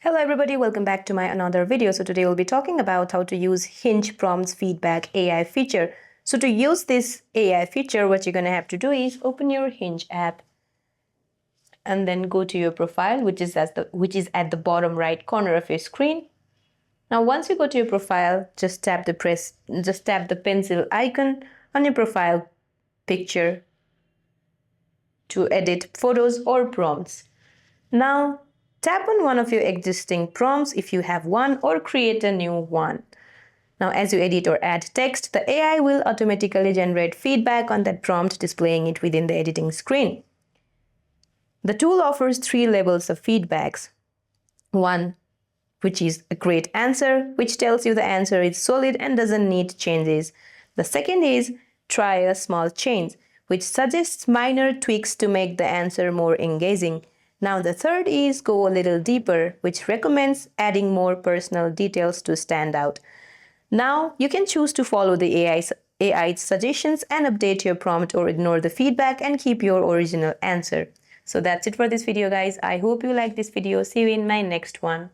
Hello everybody, welcome back to my another video. So today we'll be talking about how to use Hinge Prompts Feedback AI feature. So to use this AI feature, what you're going to have to do is open your Hinge app and then go to your profile, which is at the bottom right corner of your screen. Now once you go to your profile, just tap the pencil icon on your profile picture to edit photos or prompts. Now tap on one of your existing prompts if you have one, or create a new one. Now as you edit or add text, the AI will automatically generate feedback on that prompt, displaying it within the editing screen. The tool offers 3 levels of feedbacks. One, which is a great answer, which tells you the answer is solid and doesn't need changes. The second is try a small change, which suggests minor tweaks to make the answer more engaging. Now the third is go a little deeper, which recommends adding more personal details to stand out. Now you can choose to follow the AI's suggestions and update your prompt, or ignore the feedback and keep your original answer. So that's it for this video, guys. I hope you like this video. See you in my next one.